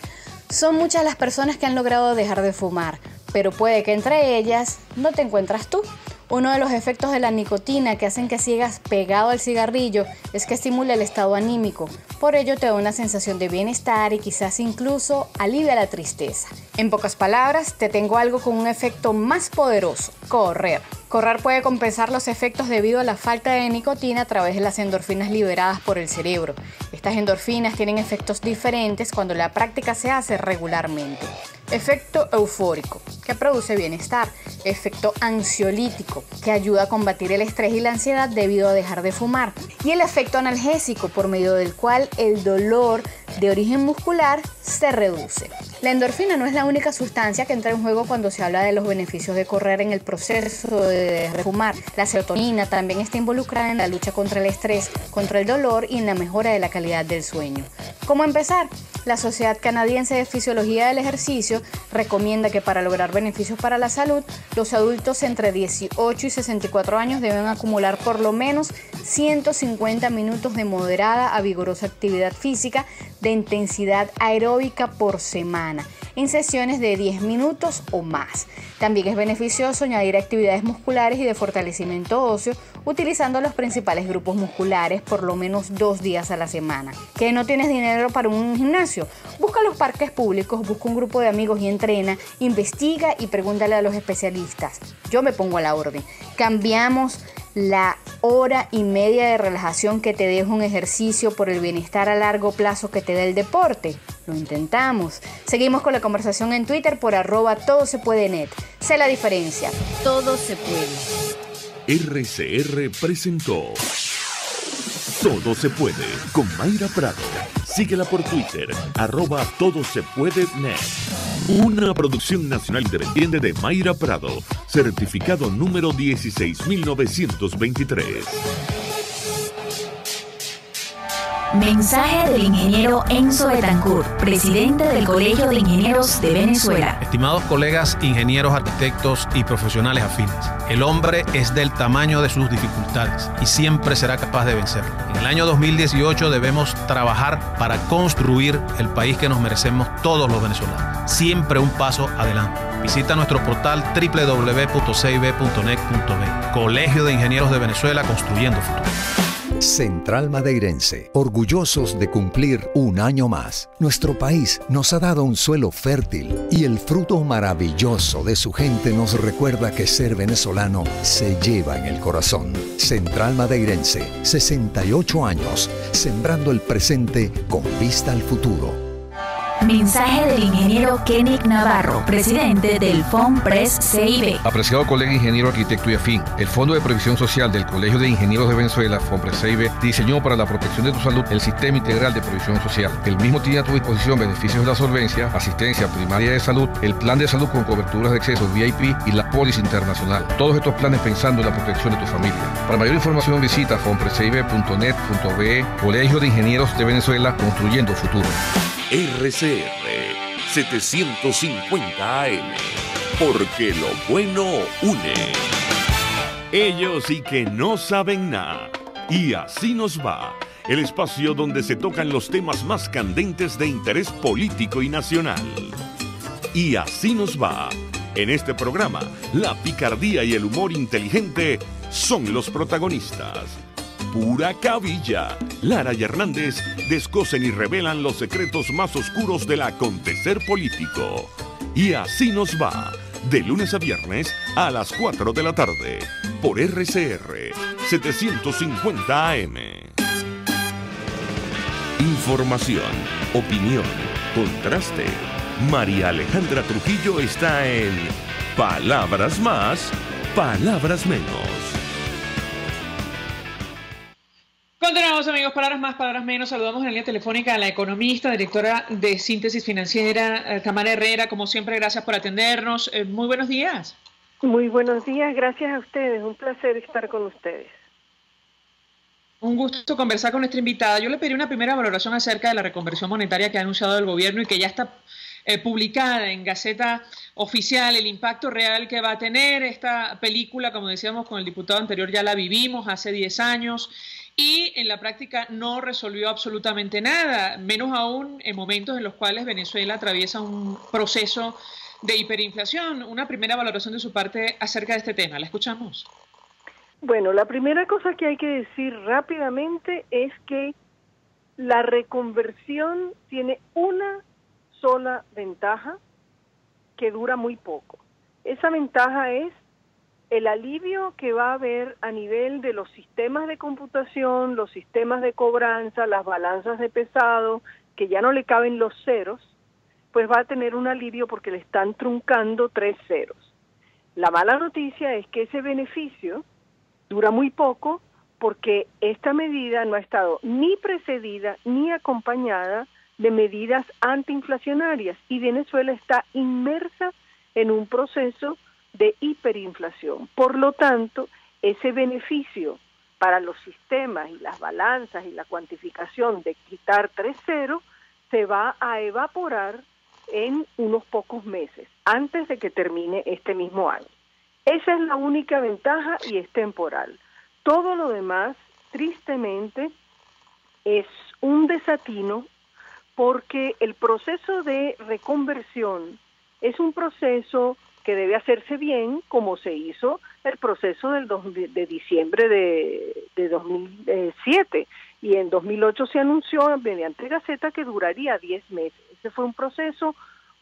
Son muchas las personas que han logrado dejar de fumar, pero puede que entre ellas no te encuentras tú. Uno de los efectos de la nicotina que hacen que sigas pegado al cigarrillo es que estimula el estado anímico. Por ello te da una sensación de bienestar y quizás incluso alivia la tristeza. En pocas palabras, te tengo algo con un efecto más poderoso: correr. Correr puede compensar los efectos debido a la falta de nicotina a través de las endorfinas liberadas por el cerebro. Estas endorfinas tienen efectos diferentes cuando la práctica se hace regularmente. Efecto eufórico, que produce bienestar. Efecto ansiolítico, que ayuda a combatir el estrés y la ansiedad debido a dejar de fumar. Y el efecto analgésico, por medio del cual el dolor de origen muscular se reduce. La endorfina no es la única sustancia que entra en juego cuando se habla de los beneficios de correr en el proceso de dejar de fumar. La serotonina también está involucrada en la lucha contra el estrés, contra el dolor y en la mejora de la calidad del sueño. ¿Cómo empezar? La Sociedad Canadiense de Fisiología del Ejercicio recomienda que para lograr beneficios para la salud, los adultos entre 18 y 64 años deben acumular por lo menos 150 minutos de moderada a vigorosa actividad física de intensidad aeróbica por semana, en sesiones de 10 minutos o más. También es beneficioso añadir actividades musculares y de fortalecimiento óseo utilizando los principales grupos musculares por lo menos 2 días a la semana. ¿Que no tienes dinero para un gimnasio? Busca los parques públicos, busca un grupo de amigos y entrena, investiga y pregúntale a los especialistas. Yo me pongo a la orden. Cambiamos la hora y media de relajación que te deja un ejercicio por el bienestar a largo plazo que te da el deporte. Lo intentamos. Seguimos con la conversación en Twitter por @todosepuede.net. Sé la diferencia. Todo se puede. RCR presentó Todo se puede con Mayra Prado. Síguela por Twitter, @todosepuede.net. Una producción nacional independiente de Mayra Prado, certificado número 16923. Mensaje del ingeniero Enzo Betancourt, presidente del Colegio de Ingenieros de Venezuela. Estimados colegas, ingenieros, arquitectos y profesionales afines, el hombre es del tamaño de sus dificultades y siempre será capaz de vencerlo. En el año 2018 debemos trabajar para construir el país que nos merecemos todos los venezolanos. Siempre un paso adelante. Visita nuestro portal www.cib.net.be. Colegio de Ingenieros de Venezuela, construyendo futuro. Central Madeirense, orgullosos de cumplir un año más. Nuestro país nos ha dado un suelo fértil y el fruto maravilloso de su gente nos recuerda que ser venezolano se lleva en el corazón. Central Madeirense, 68 años, sembrando el presente con vista al futuro. Mensaje del ingeniero Kenick Navarro, presidente del FOMPRES CIB. Apreciado colega ingeniero, arquitecto y afín, el Fondo de Previsión Social del Colegio de Ingenieros de Venezuela, FOMPRES CIB, diseñó para la protección de tu salud el Sistema Integral de Previsión Social. El mismo tiene a tu disposición beneficios de la solvencia, asistencia primaria de salud, el plan de salud con coberturas de acceso VIP y la póliza internacional. Todos estos planes pensando en la protección de tu familia. Para mayor información visita fomprescib.net.be. Colegio de Ingenieros de Venezuela, construyendo futuro. RCR 750 AM, porque lo bueno une. Ellos sí que no saben nada. Y así nos va, el espacio donde se tocan los temas más candentes de interés político y nacional. Y así nos va. En este programa, la picardía y el humor inteligente son los protagonistas. Pura cabilla. Lara y Hernández descosen y revelan los secretos más oscuros del acontecer político. Y así nos va, de lunes a viernes a las 4 de la tarde, por RCR 750 AM. Información, opinión, contraste. María Alejandra Trujillo está en Palabras Más, Palabras Menos. Continuamos, amigos, palabras más, palabras menos. Saludamos en la línea telefónica a la economista, directora de Síntesis Financiera, Tamara Herrera. Como siempre, gracias por atendernos. Muy buenos días. Muy buenos días, gracias a ustedes, un placer estar con ustedes. Un gusto conversar con nuestra invitada. Yo le pedí una primera valoración acerca de la reconversión monetaria que ha anunciado el gobierno y que ya está publicada en Gaceta Oficial, el impacto real que va a tener esta película, como decíamos con el diputado anterior, ya la vivimos hace 10 años y en la práctica no resolvió absolutamente nada, menos aún en momentos en los cuales Venezuela atraviesa un proceso de hiperinflación. Una primera valoración de su parte acerca de este tema. ¿La escuchamos? Bueno, la primera cosa que hay que decir rápidamente es que la reconversión tiene una sola ventaja que dura muy poco. Esa ventaja es el alivio que va a haber a nivel de los sistemas de computación, los sistemas de cobranza, las balanzas de pesado, que ya no le caben los ceros, pues va a tener un alivio porque le están truncando 3 ceros. La mala noticia es que ese beneficio dura muy poco porque esta medida no ha estado ni precedida ni acompañada de medidas antiinflacionarias y Venezuela está inmersa en un proceso de hiperinflación. Por lo tanto, ese beneficio para los sistemas y las balanzas y la cuantificación de quitar 3 ceros se va a evaporar en unos pocos meses, antes de que termine este mismo año. Esa es la única ventaja y es temporal. Todo lo demás, tristemente, es un desatino porque el proceso de reconversión es un proceso que debe hacerse bien, como se hizo el proceso de diciembre de 2007. Y en 2008 se anunció mediante Gaceta que duraría 10 meses. Ese fue un proceso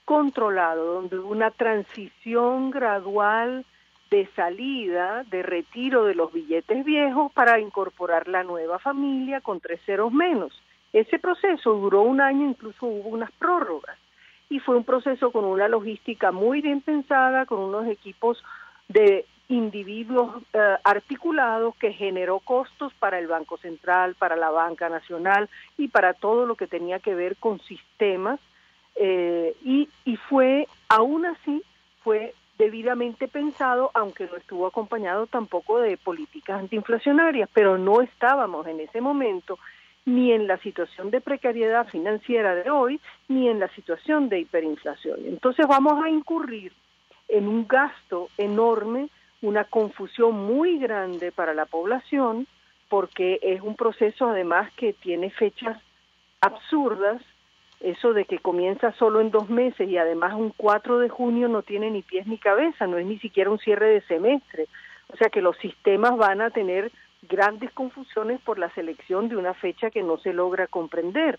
controlado, donde hubo una transición gradual de salida, de retiro de los billetes viejos para incorporar la nueva familia con 3 ceros menos. Ese proceso duró un año, incluso hubo unas prórrogas. Y fue un proceso con una logística muy bien pensada, con unos equipos de individuos articulados que generó costos para el Banco Central, para la Banca Nacional y para todo lo que tenía que ver con sistemas y fue, aún así, fue debidamente pensado, aunque no estuvo acompañado tampoco de políticas antiinflacionarias, pero no estábamos en ese momento ni en la situación de precariedad financiera de hoy, ni en la situación de hiperinflación. Entonces vamos a incurrir en un gasto enorme, una confusión muy grande para la población, porque es un proceso además que tiene fechas absurdas, eso de que comienza solo en 2 meses y además un 4 de junio no tiene ni pies ni cabeza, no es ni siquiera un cierre de semestre, o sea que los sistemas van a tener grandes confusiones por la selección de una fecha que no se logra comprender.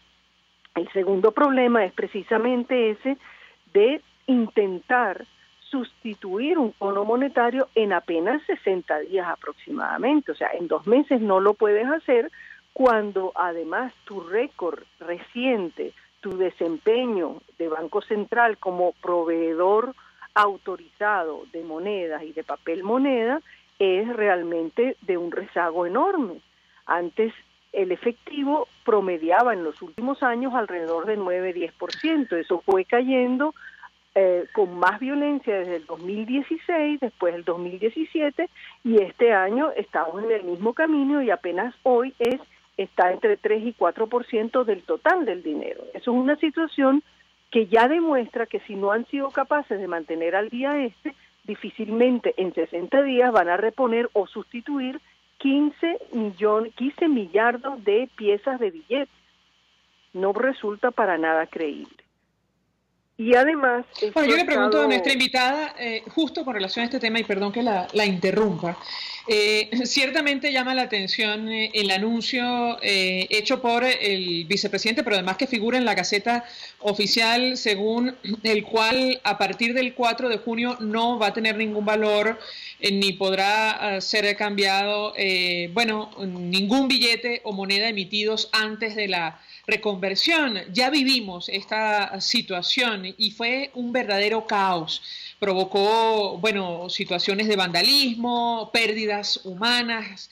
El segundo problema es precisamente ese de intentar sustituir un bono monetario en apenas 60 días aproximadamente, o sea, en 2 meses no lo puedes hacer cuando además tu récord reciente, tu desempeño de Banco Central como proveedor autorizado de monedas y de papel moneda es realmente de un rezago enorme. Antes el efectivo promediaba en los últimos años alrededor de 9-10%, eso fue cayendo con más violencia desde el 2016, después del 2017, y este año estamos en el mismo camino y apenas hoy está entre 3 y 4% del total del dinero. Eso es una situación que ya demuestra que si no han sido capaces de mantener al día difícilmente en 60 días van a reponer o sustituir 15 millardos de piezas de billetes. No resulta para nada creíble. Y además... Bueno, yo le pregunto a nuestra invitada, justo con relación a este tema, y perdón que la interrumpa, ciertamente llama la atención el anuncio hecho por el vicepresidente, pero además que figura en la Gaceta Oficial, según el cual a partir del 4 de junio no va a tener ningún valor ni podrá ser cambiado, ningún billete o moneda emitidos antes de la reconversión. Ya vivimos esta situación y fue un verdadero caos. Provocó, bueno, situaciones de vandalismo, pérdidas humanas.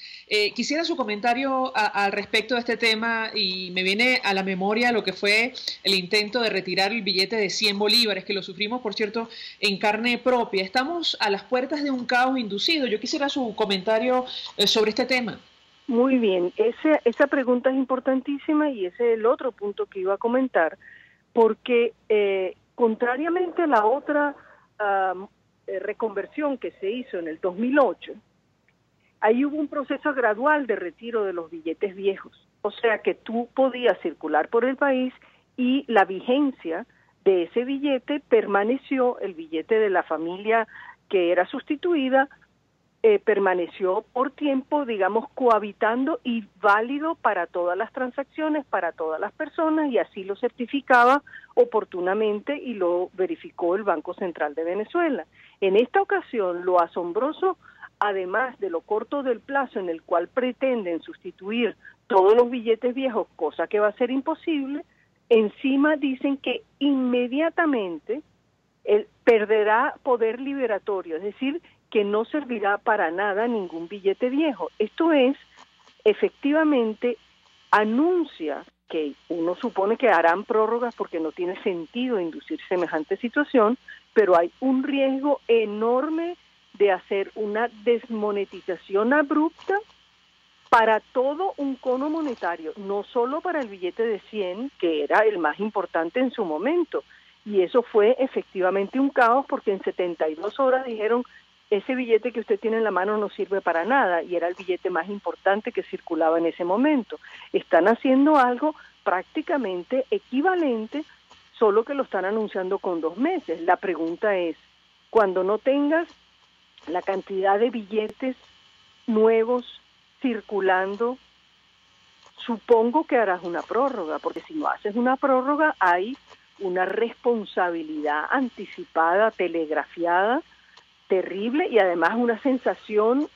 Quisiera su comentario al respecto de este tema, y me viene a la memoria lo que fue el intento de retirar el billete de 100 bolívares, que lo sufrimos, por cierto, en carne propia. Estamos a las puertas de un caos inducido. Yo quisiera su comentario sobre este tema. Muy bien, esa pregunta es importantísima y ese es el otro punto que iba a comentar, porque contrariamente a la otra reconversión que se hizo en el 2008, ahí hubo un proceso gradual de retiro de los billetes viejos, o sea que tú podías circular por el país y la vigencia de ese billete permaneció, el billete de la familia que era sustituida, permaneció por tiempo, digamos, cohabitando y válido para todas las transacciones, para todas las personas, y así lo certificaba oportunamente y lo verificó el Banco Central de Venezuela. En esta ocasión, lo asombroso, además de lo corto del plazo en el cual pretenden sustituir todos los billetes viejos, cosa que va a ser imposible, encima dicen que inmediatamente perderá poder liberatorio, es decir, que no servirá para nada ningún billete viejo. Esto es, efectivamente, anuncia que uno supone que harán prórrogas porque no tiene sentido inducir semejante situación, pero hay un riesgo enorme de hacer una desmonetización abrupta para todo un cono monetario, no solo para el billete de 100, que era el más importante en su momento. Y eso fue efectivamente un caos porque en 72 horas dijeron: ese billete que usted tiene en la mano no sirve para nada, y era el billete más importante que circulaba en ese momento. Están haciendo algo prácticamente equivalente, solo que lo están anunciando con 2 meses. La pregunta es, cuando no tengas la cantidad de billetes nuevos circulando, supongo que harás una prórroga, porque si no haces una prórroga hay una responsabilidad anticipada, telegrafiada, terrible, y además una sensación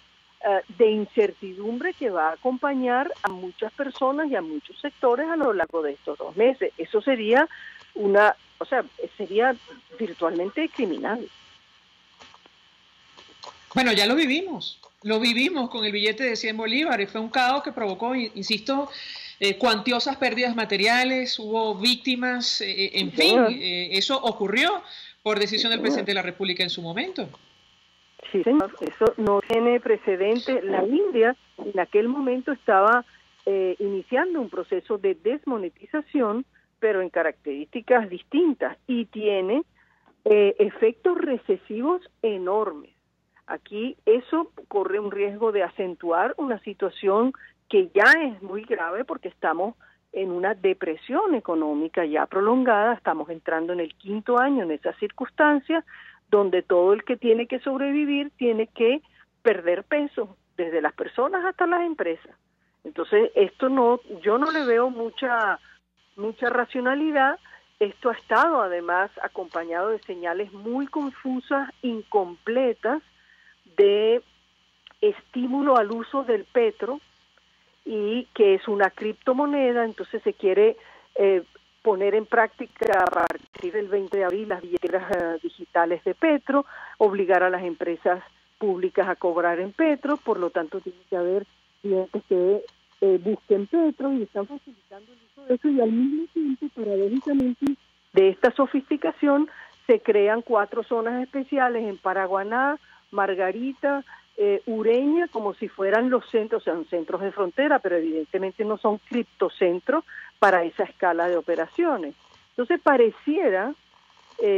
de incertidumbre que va a acompañar a muchas personas y a muchos sectores a lo largo de estos 2 meses. Eso sería sería virtualmente criminal. Bueno, ya lo vivimos con el billete de 100 bolívares, fue un caos que provocó, insisto, cuantiosas pérdidas materiales, hubo víctimas, en fin, eso ocurrió por decisión del presidente de la República en su momento. Sí, señor, eso no tiene precedente. La India en aquel momento estaba iniciando un proceso de desmonetización, pero en características distintas, y tiene efectos recesivos enormes. Aquí eso corre un riesgo de acentuar una situación que ya es muy grave porque estamos en una depresión económica ya prolongada, estamos entrando en el 5º año en esas circunstancias, donde todo el que tiene que sobrevivir tiene que perder peso, desde las personas hasta las empresas. Entonces, yo no le veo mucha racionalidad. Esto ha estado además acompañado de señales muy confusas, incompletas, de estímulo al uso del petro, y que es una criptomoneda. Entonces se quiere poner en práctica a partir del 20 de abril las billeteras digitales de petro, obligar a las empresas públicas a cobrar en petro, por lo tanto tiene que haber clientes que busquen petro, y están facilitando el uso de eso, y al mismo tiempo, paradójicamente, de esta sofisticación se crean 4 zonas especiales en Paraguaná, Margarita, Ureña, como si fueran los centros, o sea, son centros de frontera, pero evidentemente no son criptocentros para esa escala de operaciones. Entonces pareciera,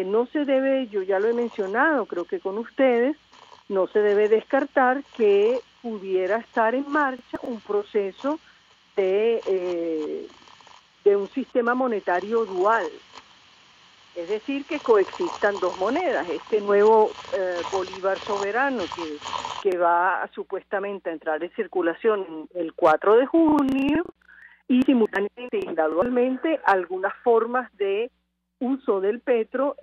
no se debe, yo ya lo he mencionado, creo que con ustedes, no se debe descartar que pudiera estar en marcha un proceso de un sistema monetario dual. Es decir, que coexistan 2 monedas, este nuevo bolívar soberano que va supuestamente a entrar en circulación el 4 de junio, y simultáneamente y gradualmente algunas formas de uso del petro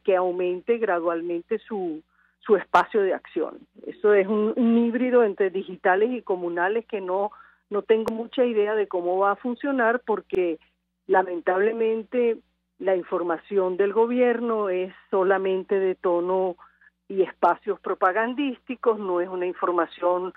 que aumente gradualmente su espacio de acción. Eso es un híbrido entre digitales y comunales que no tengo mucha idea de cómo va a funcionar, porque lamentablemente la información del gobierno es solamente de tono y espacios propagandísticos, no es una información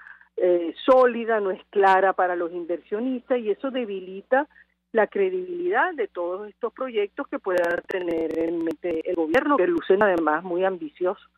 sólida, no es clara para los inversionistas, y eso debilita la credibilidad de todos estos proyectos que pueda tener en mente el gobierno, que lucen además muy ambiciosos.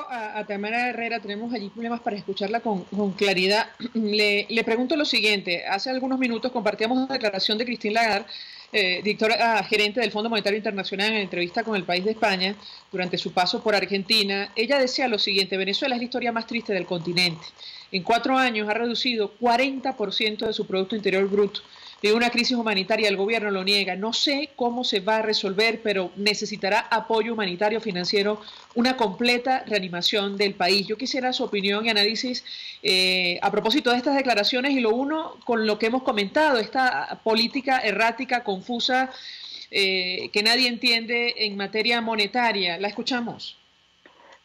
A Tamara Herrera, tenemos allí problemas para escucharla con claridad. Le pregunto lo siguiente: hace algunos minutos compartíamos una declaración de Christine Lagarde, directora gerente del Fondo Monetario Internacional, en entrevista con El País de España durante su paso por Argentina. Ella decía lo siguiente: Venezuela es la historia más triste del continente. En 4 años ha reducido 40% de su Producto Interior Bruto. De una crisis humanitaria, el gobierno lo niega. No sé cómo se va a resolver, pero necesitará apoyo humanitario financiero, una completa reanimación del país. Yo quisiera su opinión y análisis a propósito de estas declaraciones, y lo uno con lo que hemos comentado, esta política errática, confusa, que nadie entiende en materia monetaria. La escuchamos.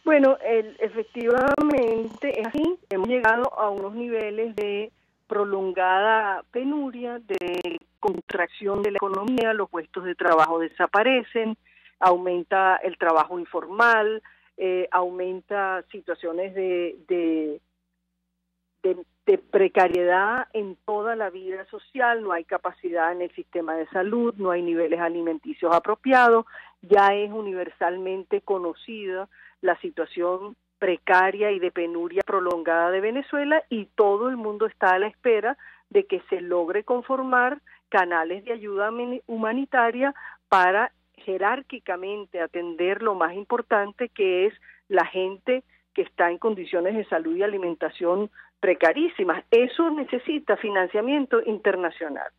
Bueno, efectivamente es así. Hemos llegado a unos niveles de prolongada penuria, de contracción de la economía, los puestos de trabajo desaparecen, aumenta el trabajo informal, aumenta situaciones de precariedad en toda la vida social, no hay capacidad en el sistema de salud, no hay niveles alimenticios apropiados, ya es universalmente conocida la situación precaria y de penuria prolongada de Venezuela, y todo el mundo está a la espera de que se logre conformar canales de ayuda humanitaria para jerárquicamente atender lo más importante, que es la gente que está en condiciones de salud y alimentación precarísimas. Eso necesita financiamiento internacional.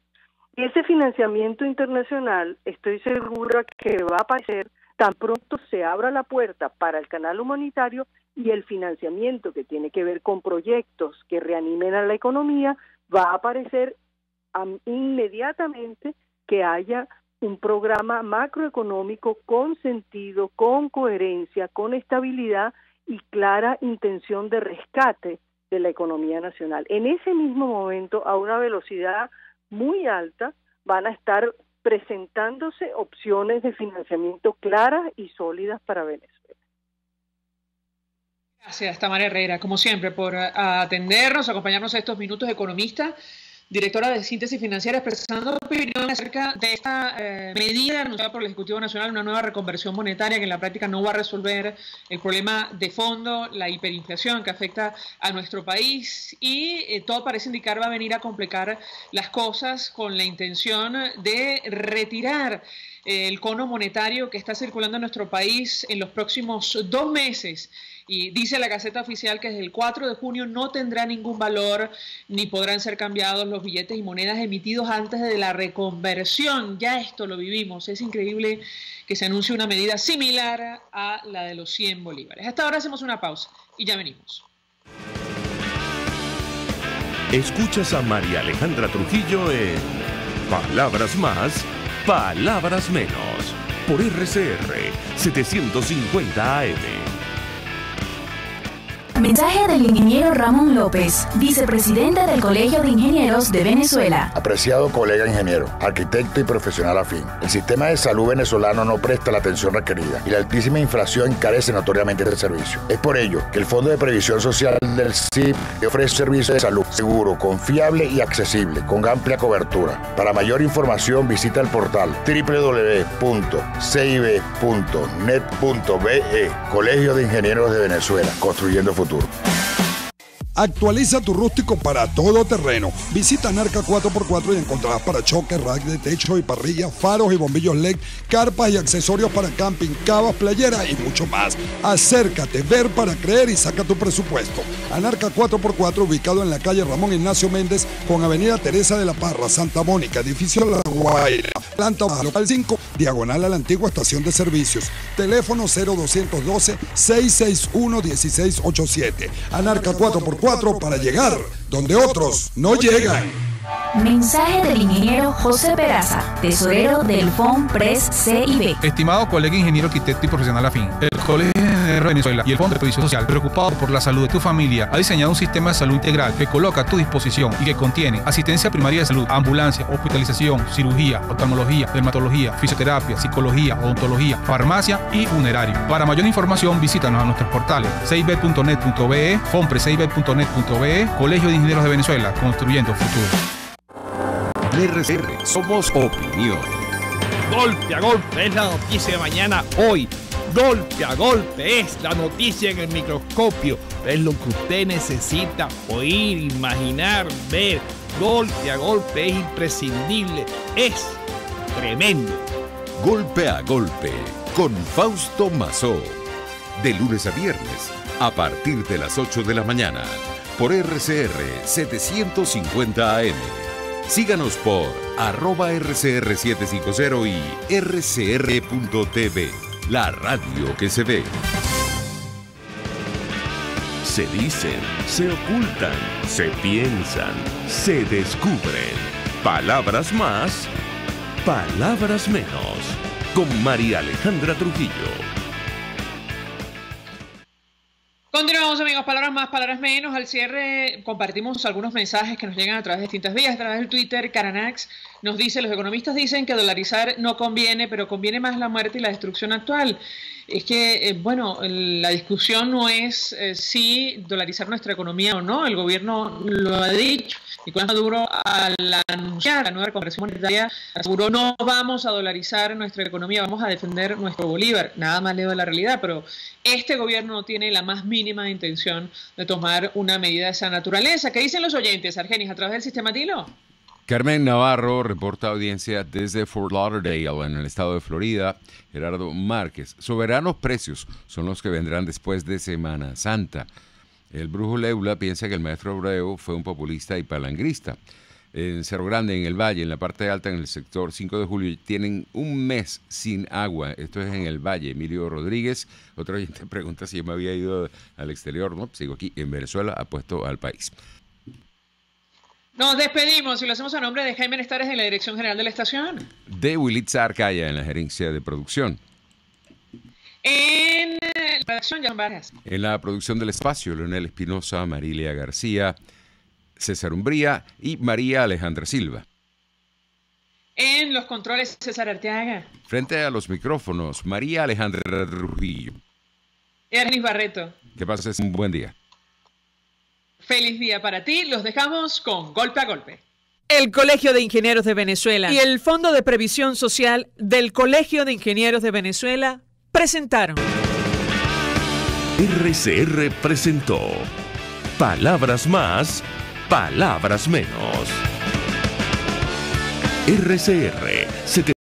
Y ese financiamiento internacional, estoy segura que va a aparecer tan pronto se abra la puerta para el canal humanitario, y el financiamiento que tiene que ver con proyectos que reanimen a la economía va a aparecer inmediatamente que haya un programa macroeconómico con sentido, con coherencia, con estabilidad y clara intención de rescate de la economía nacional. En ese mismo momento, a una velocidad muy alta, van a estar presentándose opciones de financiamiento claras y sólidas para Venezuela. Gracias, Tamara Herrera, como siempre, por atendernos, acompañarnos a estos minutos. Economista, directora de Síntesis Financiera, expresando opinión acerca de esta medida anunciada por el Ejecutivo Nacional, una nueva reconversión monetaria que en la práctica no va a resolver el problema de fondo, la hiperinflación que afecta a nuestro país, y todo parece indicar va a venir a complicar las cosas con la intención de retirar el cono monetario que está circulando en nuestro país en los próximos 2 meses. Y dice la Gaceta Oficial que desde el 4 de junio no tendrá ningún valor ni podrán ser cambiados los billetes y monedas emitidos antes de la reconversión. Ya esto lo vivimos. Es increíble que se anuncie una medida similar a la de los 100 bolívares. Hasta ahora hacemos una pausa y ya venimos. Escuchas a María Alejandra Trujillo en Palabras Más, Palabras Menos, por RCR 750 AM. Mensaje del ingeniero Ramón López, vicepresidente del Colegio de Ingenieros de Venezuela. Apreciado colega ingeniero, arquitecto y profesional afín, el sistema de salud venezolano no presta la atención requerida y la altísima inflación encarece notoriamente este servicio. Es por ello que el Fondo de Previsión Social del CIP ofrece servicios de salud seguro, confiable y accesible, con amplia cobertura. Para mayor información visita el portal www.cib.net.be. Colegio de Ingenieros de Venezuela, construyendo futuro. Actualiza tu rústico para todo terreno. Visita Narca 4x4 y encontrarás parachoques, rack de techo y parrilla, faros y bombillos LED, carpas y accesorios para camping, cavas, playeras y mucho más. Acércate, ver para creer y saca tu presupuesto. Narca 4x4, ubicado en la calle Ramón Ignacio Méndez con avenida Teresa de la Parra, Santa Mónica, edificio La Guaira, planta baja, local 5, diagonal a la antigua estación de servicios. Teléfono 0212-661-1687. Narca 4x4 para llegar donde otros no llegan. Mensaje del ingeniero José Peraza, tesorero del FONPRES CIB. Estimado colega ingeniero, arquitecto y profesional afín, el Colegio de General de Venezuela y el Fondo de Previsión Social, preocupado por la salud de tu familia, ha diseñado un sistema de salud integral que coloca a tu disposición y que contiene asistencia primaria de salud, ambulancia, hospitalización, cirugía, oftalmología, dermatología, fisioterapia, psicología, odontología, farmacia y funerario. Para mayor información, visítanos a nuestros portales 6b.net.be, fompre6b.net.be, Colegio de Ingenieros de Venezuela, construyendo futuro. RCR, somos opinión. Golpe a golpe es la noticia de mañana hoy. Golpe a golpe es la noticia en el microscopio. Es lo que usted necesita oír, imaginar, ver. Golpe a golpe es imprescindible. Es tremendo. Golpe a golpe con Fausto Mazó. De lunes a viernes, a partir de las 8 de la mañana, por RCR 750 AM. Síganos por @RCR750 y rcr.tv, la radio que se ve. Se dicen, se ocultan, se piensan, se descubren. Palabras más, palabras menos. Con María Alejandra Trujillo. Continuamos, amigos, palabras más, palabras menos. Al cierre compartimos algunos mensajes que nos llegan a través de distintas vías. A través del Twitter, Caranax nos dice: los economistas dicen que dolarizar no conviene, pero conviene más la muerte y la destrucción actual. Es que, bueno, la discusión no es si dolarizar nuestra economía o no. El gobierno lo ha dicho. Nicolás Maduro, al anunciar la nueva reconversión monetaria, aseguró: no vamos a dolarizar nuestra economía, vamos a defender nuestro bolívar. Nada más lejos de la realidad, pero este gobierno no tiene la más mínima intención de tomar una medida de esa naturaleza. ¿Qué dicen los oyentes, Argenis, a través del sistema Tilo? Carmen Navarro reporta audiencia desde Fort Lauderdale, en el estado de Florida. Gerardo Márquez: soberanos precios son los que vendrán después de Semana Santa. El brujo Leula piensa que el maestro Abreu fue un populista y palangrista. En Cerro Grande, en el Valle, en la parte alta, en el sector 5 de julio, tienen un mes sin agua. Esto es en el Valle. Emilio Rodríguez, otro oyente, pregunta si yo me había ido al exterior. No, sigo aquí en Venezuela, apuesto al país. Nos despedimos y lo hacemos a nombre de Jaime Nestares en la dirección general de la estación. De Wilitza Arcaya en la gerencia de producción. En la producción, Jan Vargas. En la producción del espacio, Leonel Espinosa, Marilia García, César Umbría y María Alejandra Silva. En los controles, César Arteaga. Frente a los micrófonos, María Alejandra Trujillo. Y Argenis Barreto. Que pases un buen día. Feliz día para ti. Los dejamos con Golpe a Golpe. El Colegio de Ingenieros de Venezuela y el Fondo de Previsión Social del Colegio de Ingenieros de Venezuela presentaron. RCR presentó Palabras más, palabras menos. RCR